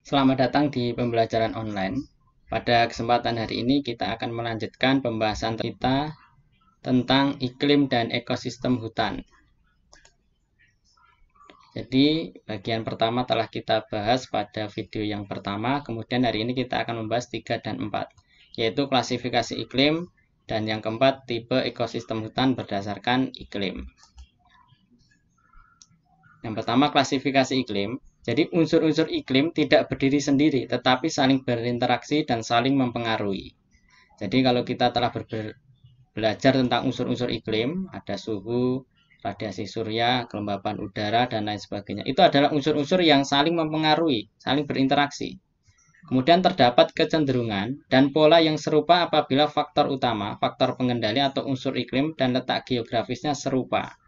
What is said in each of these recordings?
Selamat datang di pembelajaran online. Pada kesempatan hari ini kita akan melanjutkan pembahasan kita tentang iklim dan ekosistem hutan. Jadi bagian pertama telah kita bahas pada video yang pertama, kemudian hari ini kita akan membahas 3 dan 4, yaitu klasifikasi iklim dan yang keempat tipe ekosistem hutan berdasarkan iklim. Yang pertama klasifikasi iklim. Jadi unsur-unsur iklim tidak berdiri sendiri, tetapi saling berinteraksi dan saling mempengaruhi. Jadi kalau kita telah belajar tentang unsur-unsur iklim, ada suhu, radiasi surya, kelembapan udara, dan lain sebagainya. Itu adalah unsur-unsur yang saling mempengaruhi, saling berinteraksi. Kemudian terdapat kecenderungan dan pola yang serupa apabila faktor utama, faktor pengendali atau unsur iklim dan letak geografisnya serupa.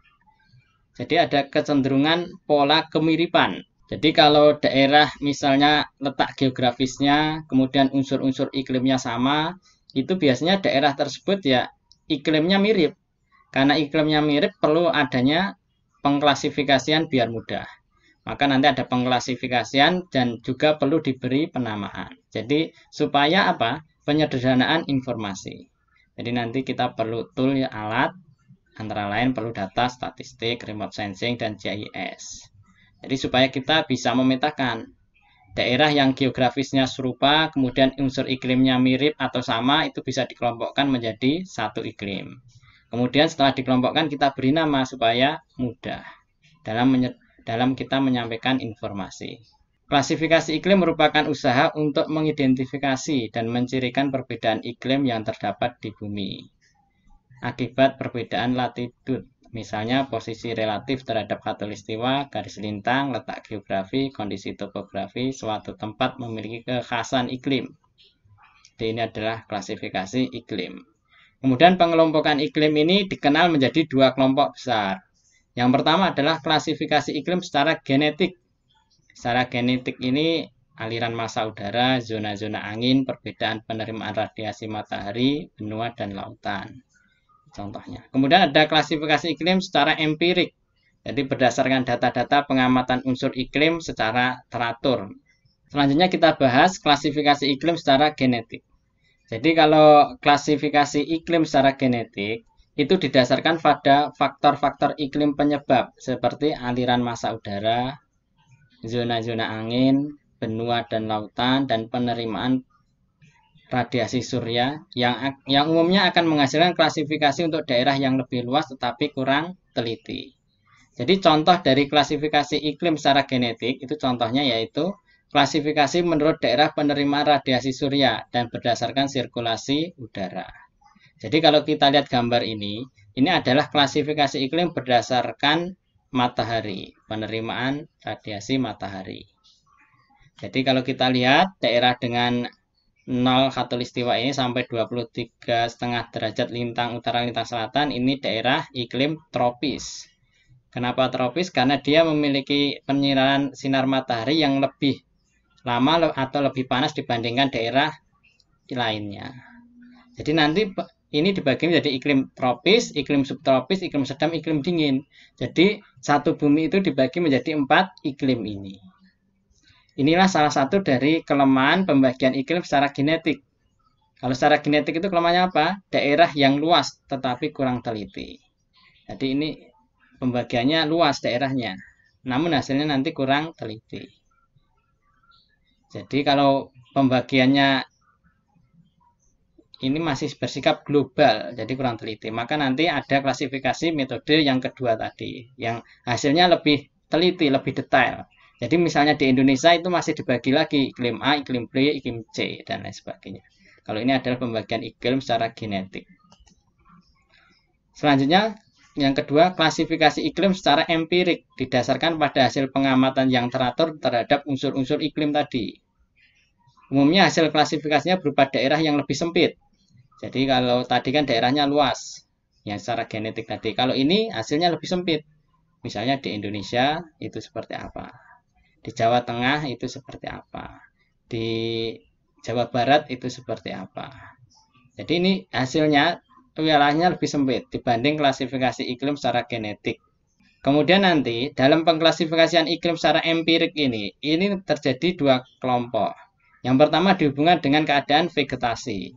Jadi ada kecenderungan pola kemiripan. Jadi kalau daerah misalnya letak geografisnya, kemudian unsur-unsur iklimnya sama, itu biasanya daerah tersebut ya iklimnya mirip. Karena iklimnya mirip perlu adanya pengklasifikasian biar mudah. Maka nanti ada pengklasifikasian dan juga perlu diberi penamaan. Jadi supaya apa? Penyederhanaan informasi. Jadi nanti kita perlu tool ya, alat, antara lain perlu data, statistik, remote sensing, dan GIS. Jadi supaya kita bisa memetakan daerah yang geografisnya serupa, kemudian unsur iklimnya mirip atau sama, itu bisa dikelompokkan menjadi satu iklim. Kemudian setelah dikelompokkan kita beri nama supaya mudah dalam kita menyampaikan informasi. Klasifikasi iklim merupakan usaha untuk mengidentifikasi dan mencirikan perbedaan iklim yang terdapat di bumi akibat perbedaan latitude, misalnya posisi relatif terhadap khatulistiwa, garis lintang, letak geografi, kondisi topografi, suatu tempat memiliki kekhasan iklim. Jadi ini adalah klasifikasi iklim. Kemudian pengelompokan iklim ini dikenal menjadi dua kelompok besar. Yang pertama adalah klasifikasi iklim secara genetik. Secara genetik ini aliran massa udara, zona-zona angin, perbedaan penerimaan radiasi matahari, benua, dan lautan. Contohnya. Kemudian ada klasifikasi iklim secara empirik. Jadi berdasarkan data-data pengamatan unsur iklim secara teratur. Selanjutnya kita bahas klasifikasi iklim secara genetik. Jadi kalau klasifikasi iklim secara genetik itu didasarkan pada faktor-faktor iklim penyebab seperti aliran massa udara, zona-zona angin, benua dan lautan, dan penerimaan radiasi surya yang umumnya akan menghasilkan klasifikasi untuk daerah yang lebih luas tetapi kurang teliti. Jadi contoh dari klasifikasi iklim secara genetik itu contohnya yaitu klasifikasi menurut daerah penerimaan radiasi surya dan berdasarkan sirkulasi udara. Jadi kalau kita lihat gambar ini adalah klasifikasi iklim berdasarkan matahari, penerimaan radiasi matahari. Jadi kalau kita lihat daerah dengan 0 khatulistiwa ini sampai 23,5 derajat lintang utara lintang selatan ini daerah iklim tropis. Kenapa tropis? Karena dia memiliki penyinaran sinar matahari yang lebih lama atau lebih panas dibandingkan daerah lainnya. Jadi nanti ini dibagi menjadi iklim tropis, iklim subtropis, iklim sedang, iklim dingin. Jadi satu bumi itu dibagi menjadi 4 iklim ini. Inilah salah satu dari kelemahan pembagian iklim secara genetik. Kalau secara genetik itu kelemahannya apa? Daerah yang luas tetapi kurang teliti. Jadi ini pembagiannya luas daerahnya, namun hasilnya nanti kurang teliti. Jadi kalau pembagiannya ini masih bersikap global, jadi kurang teliti. Maka nanti ada klasifikasi metode yang kedua tadi, yang hasilnya lebih teliti, lebih detail. Jadi misalnya di Indonesia itu masih dibagi lagi iklim A, iklim B, iklim C, dan lain sebagainya. Kalau ini adalah pembagian iklim secara genetik. Selanjutnya, yang kedua, klasifikasi iklim secara empirik, didasarkan pada hasil pengamatan yang teratur terhadap unsur-unsur iklim tadi. Umumnya hasil klasifikasinya berupa daerah yang lebih sempit. Jadi kalau tadi kan daerahnya luas, yang secara genetik tadi. Kalau ini hasilnya lebih sempit. Misalnya di Indonesia itu seperti apa. Di Jawa Tengah itu seperti apa. Di Jawa Barat itu seperti apa. Jadi ini hasilnya wilayahnya lebih sempit dibanding klasifikasi iklim secara genetik. Kemudian nanti dalam pengklasifikasian iklim secara empirik ini terjadi dua kelompok. Yang pertama dihubungkan dengan keadaan vegetasi.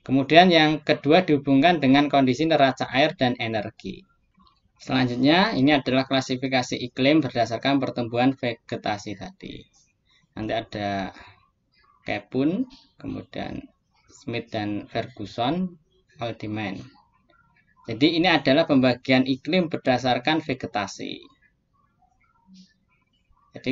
Kemudian yang kedua dihubungkan dengan kondisi neraca air dan energi. Selanjutnya ini adalah klasifikasi iklim berdasarkan pertumbuhan vegetasi tadi. Nanti ada Capun, kemudian Smith dan Ferguson, Haldeman. Jadi ini adalah pembagian iklim berdasarkan vegetasi. Jadi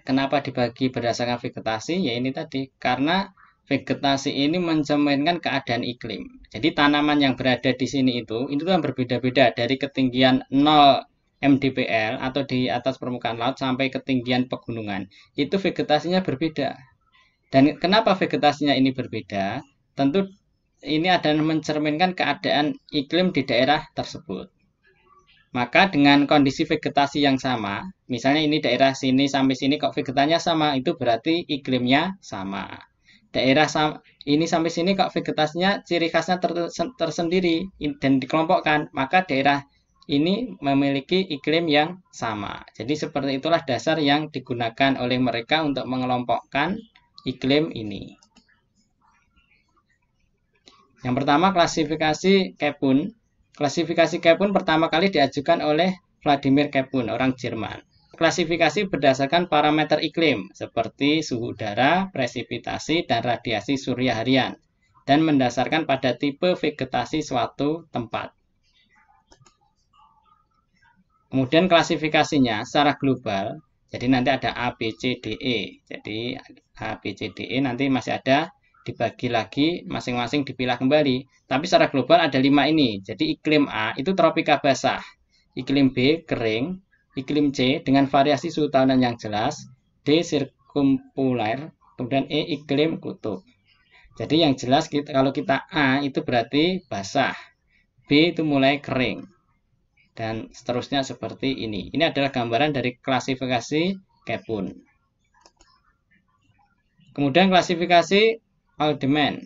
kenapa dibagi berdasarkan vegetasi? Ya ini tadi, karena vegetasi ini mencerminkan keadaan iklim. Jadi tanaman yang berada di sini itu kan berbeda-beda dari ketinggian 0 mdpl atau di atas permukaan laut sampai ketinggian pegunungan. Itu vegetasinya berbeda. Dan kenapa vegetasinya ini berbeda? Tentu ini adalah mencerminkan keadaan iklim di daerah tersebut. Maka dengan kondisi vegetasi yang sama, misalnya ini daerah sini sampai sini kok vegetasinya sama, itu berarti iklimnya sama. Daerah ini sampai sini kok vegetasinya ciri khasnya tersendiri dan dikelompokkan, maka daerah ini memiliki iklim yang sama. Jadi seperti itulah dasar yang digunakan oleh mereka untuk mengelompokkan iklim ini. Yang pertama klasifikasi Capun. Klasifikasi Capun pertama kali diajukan oleh Vladimir Capun, orang Jerman. Klasifikasi berdasarkan parameter iklim seperti suhu udara, presipitasi, dan radiasi surya harian, dan mendasarkan pada tipe vegetasi suatu tempat. Kemudian klasifikasinya secara global, jadi nanti ada A, B, C, D, E. Jadi A, B, C, D, E nanti masih ada dibagi lagi, masing-masing dipilah kembali. Tapi secara global ada 5 ini. Jadi iklim A itu tropika basah, iklim B kering, iklim C dengan variasi suhu tahunan yang jelas, D sirkumpoler, kemudian E iklim kutub. Jadi yang jelas kalau kita A itu berarti basah, B itu mulai kering, dan seterusnya seperti ini. Ini adalah gambaran dari klasifikasi Capun. Kemudian klasifikasi Haldeman.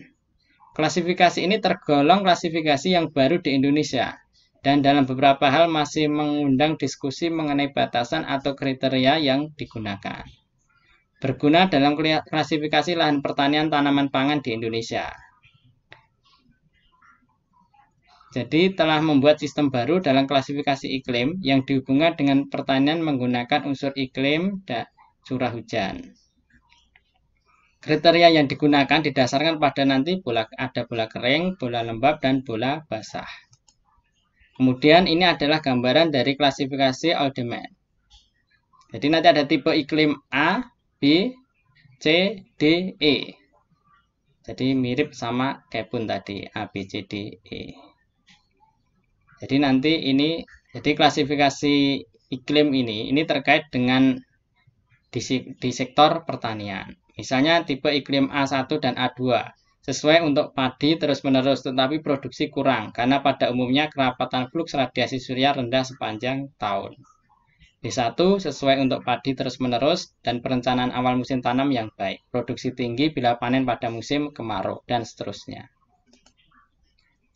Klasifikasi ini tergolong klasifikasi yang baru di Indonesia dan dalam beberapa hal masih mengundang diskusi mengenai batasan atau kriteria yang digunakan. Berguna dalam klasifikasi lahan pertanian tanaman pangan di Indonesia. Jadi telah membuat sistem baru dalam klasifikasi iklim yang dihubungkan dengan pertanian menggunakan unsur iklim dan curah hujan. Kriteria yang digunakan didasarkan pada nanti ada bola kering, bola lembab, dan bola basah. Kemudian ini adalah gambaran dari klasifikasi Haldeman. Jadi nanti ada tipe iklim A, B, C, D, E. Jadi mirip sama Capun tadi, A, B, C, D, E. Jadi nanti ini, jadi klasifikasi iklim ini terkait dengan di sektor pertanian. Misalnya tipe iklim A1 dan A2 sesuai untuk padi terus-menerus tetapi produksi kurang karena pada umumnya kerapatan fluks radiasi surya rendah sepanjang tahun. D1 sesuai untuk padi terus-menerus dan perencanaan awal musim tanam yang baik, produksi tinggi bila panen pada musim kemarau, dan seterusnya.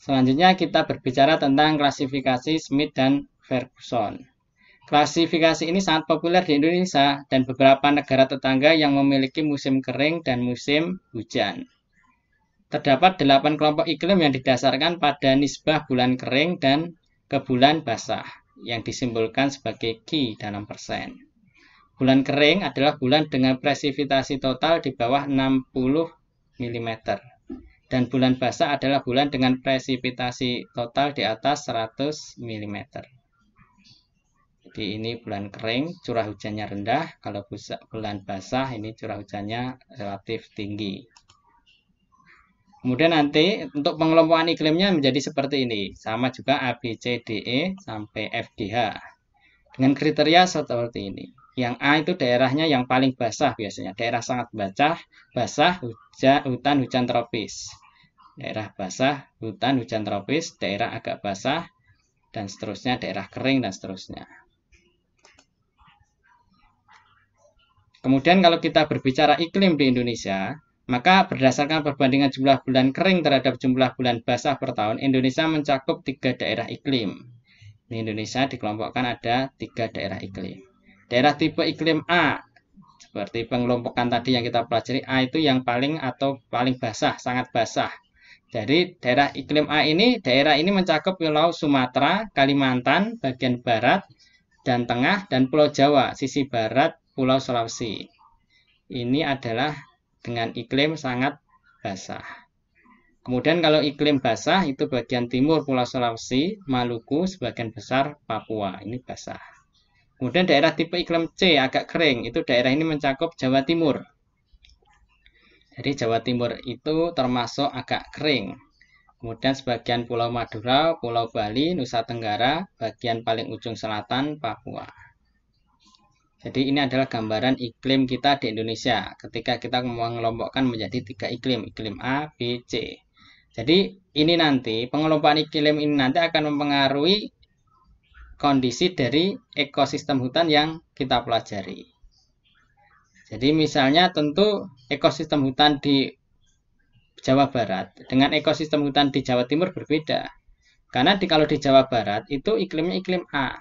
Selanjutnya kita berbicara tentang klasifikasi Smith dan Ferguson. Klasifikasi ini sangat populer di Indonesia dan beberapa negara tetangga yang memiliki musim kering dan musim hujan. Terdapat 8 kelompok iklim yang didasarkan pada nisbah bulan kering dan ke bulan basah yang disimbolkan sebagai Q dalam persen. Bulan kering adalah bulan dengan presipitasi total di bawah 60 mm. Dan bulan basah adalah bulan dengan presipitasi total di atas 100 mm. Jadi ini bulan kering, curah hujannya rendah. Kalau bulan basah, ini curah hujannya relatif tinggi. Kemudian nanti untuk pengelompokan iklimnya menjadi seperti ini. Sama juga A, B, C, D, E, sampai F, G, H. Dengan kriteria seperti ini. Yang A itu daerahnya yang paling basah biasanya. Daerah sangat basah, hutan, hujan tropis. Daerah basah, hutan, hujan tropis, daerah agak basah, dan seterusnya, daerah kering, dan seterusnya. Kemudian kalau kita berbicara iklim di Indonesia, maka berdasarkan perbandingan jumlah bulan kering terhadap jumlah bulan basah per tahun, Indonesia mencakup 3 daerah iklim, Di Indonesia dikelompokkan ada 3 daerah iklim. Daerah tipe iklim A, seperti pengelompokan tadi yang kita pelajari, A itu yang paling atau paling basah, sangat basah. Jadi daerah iklim A ini, daerah ini mencakup Pulau Sumatera, Kalimantan, bagian barat dan tengah, dan Pulau Jawa, sisi barat Pulau Sulawesi. Ini adalah dengan iklim sangat basah. Kemudian kalau iklim basah itu bagian timur Pulau Sulawesi, Maluku, sebagian besar Papua, ini basah. Kemudian daerah tipe iklim C agak kering, itu daerah ini mencakup Jawa Timur. Jadi Jawa Timur itu termasuk agak kering. Kemudian sebagian Pulau Madura, Pulau Bali, Nusa Tenggara, bagian paling ujung selatan Papua. Jadi ini adalah gambaran iklim kita di Indonesia ketika kita mengelompokkan menjadi 3 iklim, iklim A, B, C. Jadi ini nanti, pengelompokan iklim ini nanti akan mempengaruhi kondisi dari ekosistem hutan yang kita pelajari. Jadi misalnya tentu ekosistem hutan di Jawa Barat dengan ekosistem hutan di Jawa Timur berbeda. Karena kalau di Jawa Barat itu iklimnya iklim A.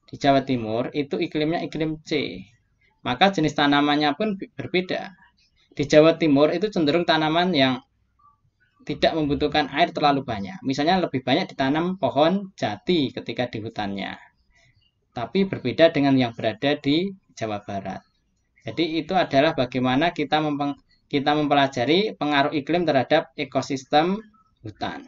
Di Jawa Timur itu iklimnya iklim C. Maka jenis tanamannya pun berbeda. Di Jawa Timur itu cenderung tanaman yang tidak membutuhkan air terlalu banyak. Misalnya lebih banyak ditanam pohon jati ketika di hutannya. Tapi berbeda dengan yang berada di Jawa Barat. Jadi itu adalah bagaimana kita mempelajari pengaruh iklim terhadap ekosistem hutan.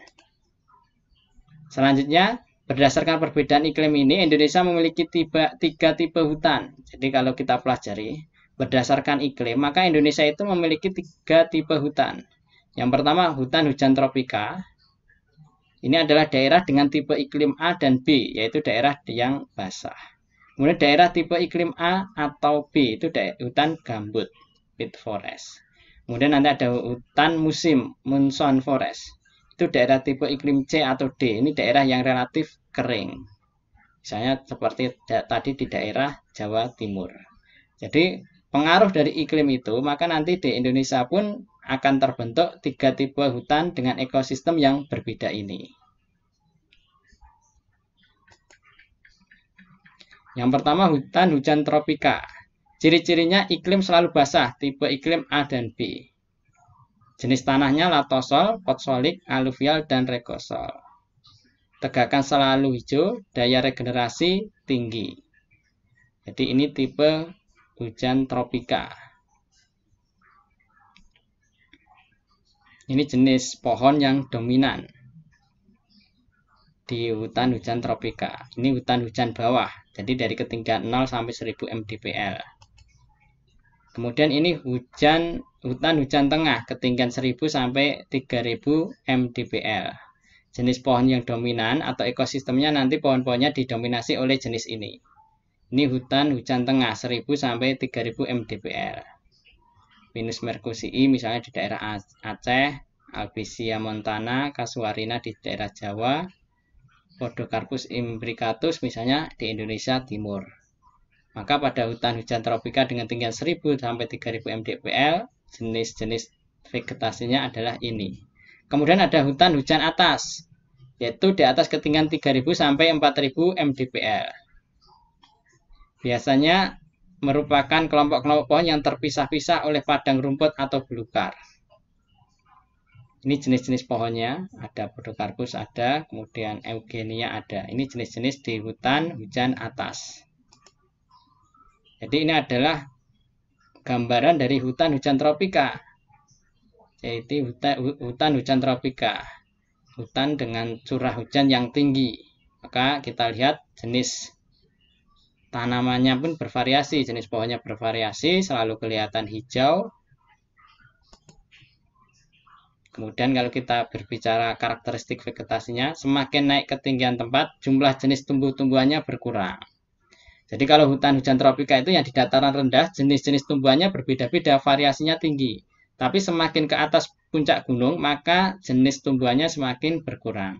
Selanjutnya, berdasarkan perbedaan iklim ini, Indonesia memiliki 3 tipe hutan. Jadi kalau kita pelajari berdasarkan iklim, maka Indonesia itu memiliki 3 tipe hutan. Yang pertama, hutan hujan tropika. Ini adalah daerah dengan tipe iklim A dan B, yaitu daerah yang basah. Kemudian daerah tipe iklim A atau B, itu hutan gambut, peat forest. Kemudian nanti ada hutan musim, monsoon forest. Itu daerah tipe iklim C atau D, ini daerah yang relatif kering. Misalnya seperti tadi di daerah Jawa Timur. Jadi pengaruh dari iklim itu, maka nanti di Indonesia pun akan terbentuk 3 tipe hutan dengan ekosistem yang berbeda ini. Yang pertama, hutan hujan tropika. Ciri-cirinya iklim selalu basah, tipe iklim A dan B. Jenis tanahnya latosol, potsolik, aluvial, dan regosol. Tegakan selalu hijau, daya regenerasi tinggi. Jadi ini tipe hujan tropika. Ini jenis pohon yang dominan di hutan hujan tropika. Ini hutan hujan bawah, jadi dari ketinggian 0 sampai 1000 mdpl. Kemudian ini hutan hujan tengah, ketinggian 1000 sampai 3000 mdpl. Jenis pohon yang dominan atau ekosistemnya nanti pohon-pohonnya didominasi oleh jenis ini. Ini hutan hujan tengah, 1000 sampai 3000 mdpl. Pinus merkusii misalnya di daerah Aceh, Albizia montana, Casuarina di daerah Jawa, Podocarpus imbricatus misalnya di Indonesia Timur. Maka pada hutan hujan tropika dengan tinggian 1000 sampai 3000 mdpl, jenis-jenis vegetasinya adalah ini. Kemudian ada hutan hujan atas, yaitu di atas ketinggian 3000 sampai 4000 mdpl. Biasanya merupakan kelompok-kelompok pohon yang terpisah-pisah oleh padang rumput atau belukar. Ini jenis-jenis pohonnya, ada Podocarpus ada, kemudian Eugenia ada. Ini jenis-jenis di hutan hujan atas. Jadi ini adalah gambaran dari hutan hujan tropika. Yaitu hutan hujan tropika. Hutan dengan curah hujan yang tinggi. Maka kita lihat jenis tanamannya pun bervariasi, jenis pohonnya bervariasi, selalu kelihatan hijau. Kemudian kalau kita berbicara karakteristik vegetasinya, semakin naik ketinggian tempat, jumlah jenis tumbuh-tumbuhannya berkurang. Jadi kalau hutan hujan tropika itu yang di dataran rendah, jenis-jenis tumbuhannya berbeda-beda, variasinya tinggi. Tapi semakin ke atas puncak gunung, maka jenis tumbuhannya semakin berkurang.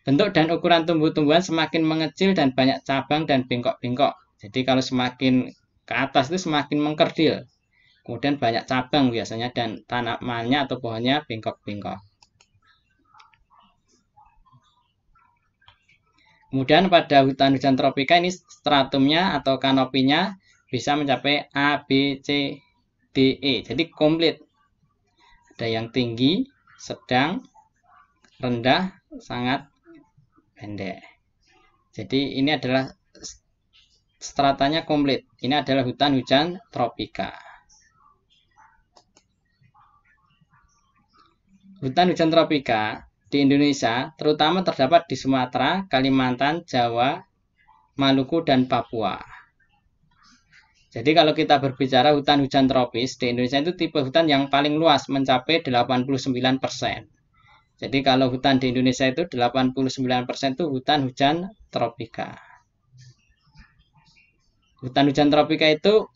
Bentuk dan ukuran tumbuh-tumbuhan semakin mengecil dan banyak cabang dan bengkok-bengkok. Jadi kalau semakin ke atas itu semakin mengkerdil. Kemudian banyak cabang biasanya dan tanamannya atau pohonnya bengkok-bengkok. Kemudian pada hutan-hujan tropika ini stratumnya atau kanopinya bisa mencapai A, B, C, D, E. Jadi komplit. Ada yang tinggi, sedang, rendah, sangat pendek. Jadi ini adalah stratanya komplit. Ini adalah hutan hujan tropika. Hutan hujan tropika di Indonesia terutama terdapat di Sumatera, Kalimantan, Jawa, Maluku, dan Papua. Jadi kalau kita berbicara hutan hujan tropis di Indonesia itu tipe hutan yang paling luas mencapai 89%. Jadi kalau hutan di Indonesia itu 89% itu hutan hujan tropika. Hutan hujan tropika itu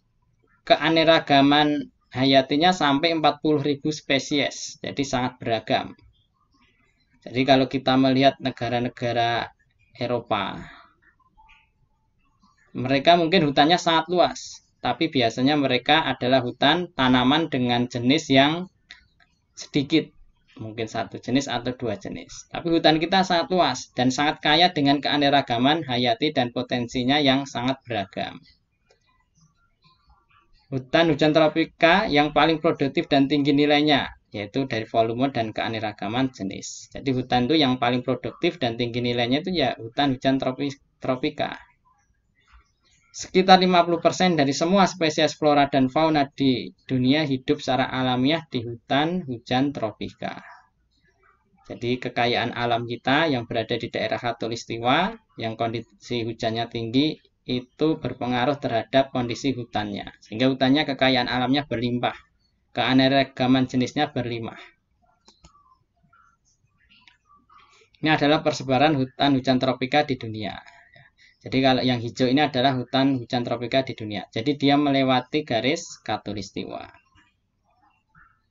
keanekaragaman hayatinya sampai 40.000 spesies, jadi sangat beragam. Jadi kalau kita melihat negara-negara Eropa, mereka mungkin hutannya sangat luas, tapi biasanya mereka adalah hutan tanaman dengan jenis yang sedikit, mungkin satu jenis atau dua jenis. Tapi hutan kita sangat luas dan sangat kaya dengan keanekaragaman hayati dan potensinya yang sangat beragam. Hutan hujan tropika yang paling produktif dan tinggi nilainya, yaitu dari volume dan keanekaragaman jenis. Jadi hutan itu yang paling produktif dan tinggi nilainya itu ya hutan hujan tropika. Sekitar 50% dari semua spesies flora dan fauna di dunia hidup secara alamiah di hutan hujan tropika. Jadi kekayaan alam kita yang berada di daerah khatulistiwa, yang kondisi hujannya tinggi, itu berpengaruh terhadap kondisi hutannya. Sehingga hutannya kekayaan alamnya berlimpah. Keanekaragaman jenisnya berlimpah. Ini adalah persebaran hutan hujan tropika di dunia. Jadi kalau yang hijau ini adalah hutan hujan tropika di dunia. Jadi dia melewati garis khatulistiwa.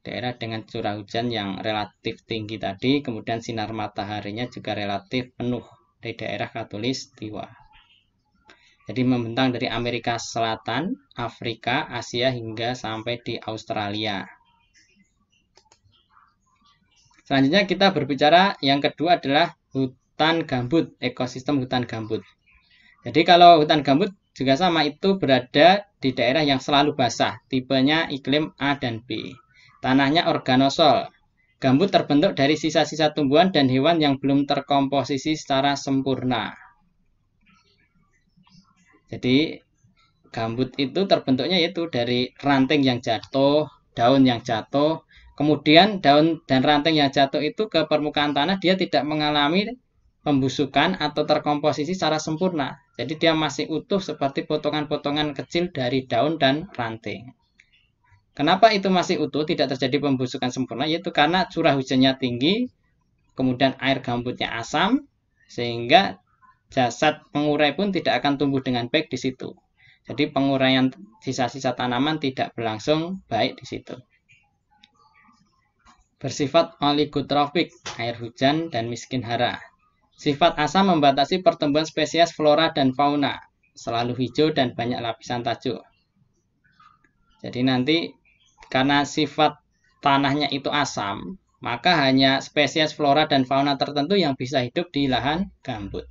Daerah dengan curah hujan yang relatif tinggi tadi, kemudian sinar mataharinya juga relatif penuh di daerah khatulistiwa. Jadi membentang dari Amerika Selatan, Afrika, Asia, hingga sampai di Australia. Selanjutnya kita berbicara yang kedua adalah hutan gambut, ekosistem hutan gambut. Jadi kalau hutan gambut juga sama, itu berada di daerah yang selalu basah, tipenya iklim A dan B. Tanahnya organosol. Gambut terbentuk dari sisa-sisa tumbuhan dan hewan yang belum terkomposisi secara sempurna. Jadi gambut itu terbentuknya yaitu dari ranting yang jatuh, daun yang jatuh, kemudian daun dan ranting yang jatuh itu ke permukaan tanah, dia tidak mengalami pembusukan atau terkomposisi secara sempurna. Jadi dia masih utuh seperti potongan-potongan kecil dari daun dan ranting. Kenapa itu masih utuh, tidak terjadi pembusukan sempurna? Yaitu karena curah hujannya tinggi, kemudian air gambutnya asam, sehingga jasad pengurai pun tidak akan tumbuh dengan baik di situ. Jadi penguraian sisa-sisa tanaman tidak berlangsung baik di situ. Bersifat oligotrofik, air hujan dan miskin hara. Sifat asam membatasi pertumbuhan spesies flora dan fauna, selalu hijau dan banyak lapisan tajuk. Jadi nanti karena sifat tanahnya itu asam, maka hanya spesies flora dan fauna tertentu yang bisa hidup di lahan gambut.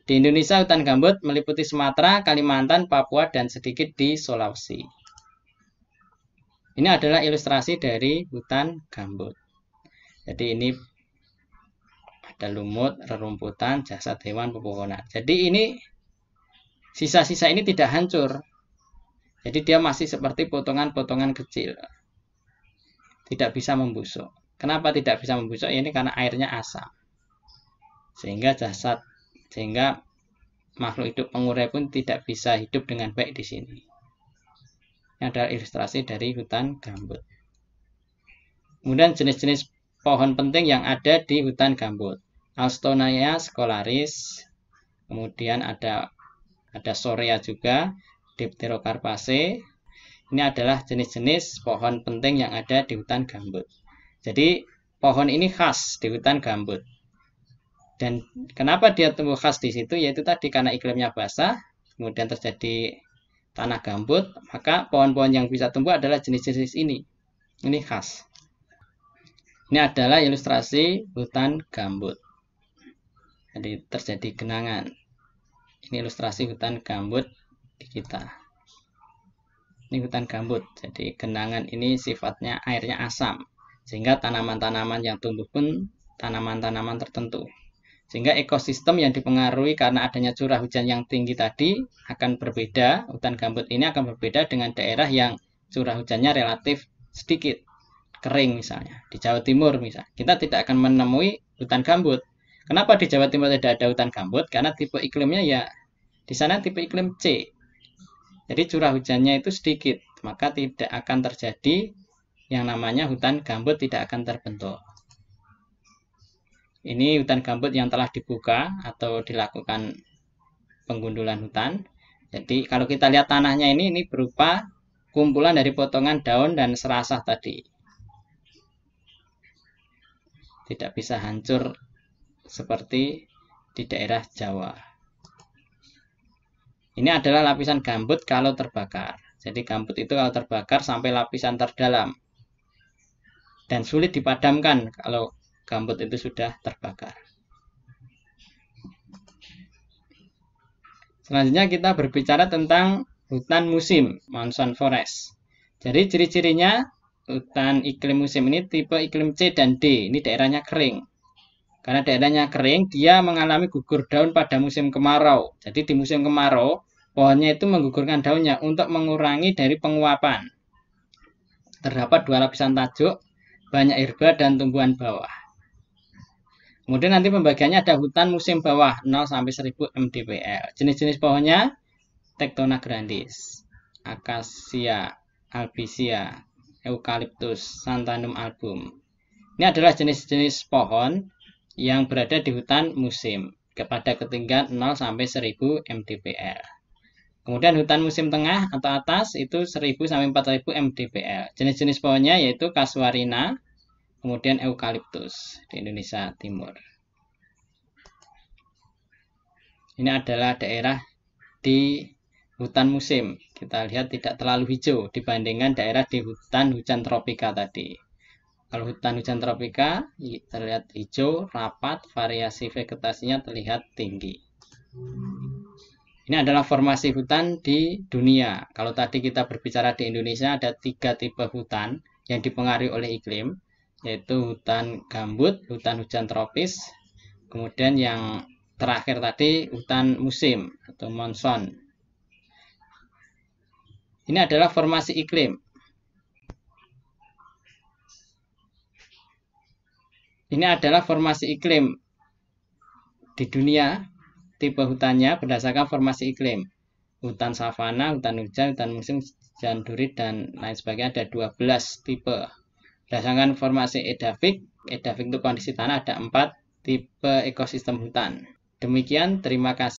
Di Indonesia, hutan gambut meliputi Sumatera, Kalimantan, Papua, dan sedikit di Sulawesi. Ini adalah ilustrasi dari hutan gambut. Jadi ini ada lumut, rerumputan, jasad hewan, pepohonan. Jadi ini sisa-sisa ini tidak hancur. Jadi dia masih seperti potongan-potongan kecil. Tidak bisa membusuk. Kenapa tidak bisa membusuk? Ini karena airnya asam. Sehingga makhluk hidup pengurai pun tidak bisa hidup dengan baik di sini. Ini adalah ilustrasi dari hutan gambut. Kemudian jenis-jenis pohon penting yang ada di hutan gambut. Alstonia scolaris, kemudian ada Sorea juga, Dipterocarpaceae. Ini adalah jenis-jenis pohon penting yang ada di hutan gambut. Jadi pohon ini khas di hutan gambut. Dan kenapa dia tumbuh khas di situ? Yaitu tadi karena iklimnya basah, kemudian terjadi tanah gambut, maka pohon-pohon yang bisa tumbuh adalah jenis-jenis ini. Ini khas. Ini adalah ilustrasi hutan gambut. Jadi terjadi genangan. Ini ilustrasi hutan gambut di kita. Ini hutan gambut, jadi genangan ini sifatnya airnya asam, sehingga tanaman-tanaman yang tumbuh pun tanaman-tanaman tertentu. Sehingga ekosistem yang dipengaruhi karena adanya curah hujan yang tinggi tadi akan berbeda. Hutan gambut ini akan berbeda dengan daerah yang curah hujannya relatif sedikit, kering misalnya. Di Jawa Timur misalnya, kita tidak akan menemui hutan gambut. Kenapa di Jawa Timur tidak ada hutan gambut? Karena tipe iklimnya ya di sana tipe iklim C. Jadi curah hujannya itu sedikit, maka tidak akan terjadi yang namanya hutan gambut, tidak akan terbentuk. Ini hutan gambut yang telah dibuka atau dilakukan penggundulan hutan. Jadi kalau kita lihat tanahnya ini berupa kumpulan dari potongan daun dan serasah tadi. Tidak bisa hancur seperti di daerah Jawa. Ini adalah lapisan gambut kalau terbakar. Jadi gambut itu kalau terbakar sampai lapisan terdalam. Dan sulit dipadamkan kalau gambut itu sudah terbakar. Selanjutnya kita berbicara tentang hutan musim, monsoon forest. Jadi ciri-cirinya hutan iklim musim ini tipe iklim C dan D. Ini daerahnya kering. Karena daerahnya kering, dia mengalami gugur daun pada musim kemarau. Jadi di musim kemarau, pohonnya itu menggugurkan daunnya untuk mengurangi dari penguapan. Terdapat dua lapisan tajuk, banyak herba dan tumbuhan bawah. Kemudian nanti pembagiannya ada hutan musim bawah 0 sampai 1000 mdpl. Jenis-jenis pohonnya Tectona grandis, Acacia albicea, Eucalyptus, Santanum album. Ini adalah jenis-jenis pohon yang berada di hutan musim kepada ketinggian 0 sampai 1000 mdpl. Kemudian hutan musim tengah atau atas itu 1000 sampai 4000 mdpl. Jenis-jenis pohonnya yaitu Casuarina, kemudian Eucalyptus di Indonesia Timur. Ini adalah daerah di hutan musim. Kita lihat tidak terlalu hijau dibandingkan daerah di hutan hujan tropika tadi. Kalau hutan hujan tropika terlihat hijau, rapat, variasi vegetasinya terlihat tinggi. Ini adalah formasi hutan di dunia. Kalau tadi kita berbicara di Indonesia ada 3 tipe hutan yang dipengaruhi oleh iklim, yaitu hutan gambut, hutan hujan tropis, kemudian yang terakhir tadi hutan musim atau monsoon. Ini adalah formasi iklim. Ini adalah formasi iklim di dunia, tipe hutannya berdasarkan formasi iklim. Hutan savana, hutan hujan, hutan musim, hujan duri, dan lain sebagainya ada 12 tipe. Berdasarkan formasi edafik itu kondisi tanah ada 4 tipe ekosistem hutan. Demikian, terima kasih.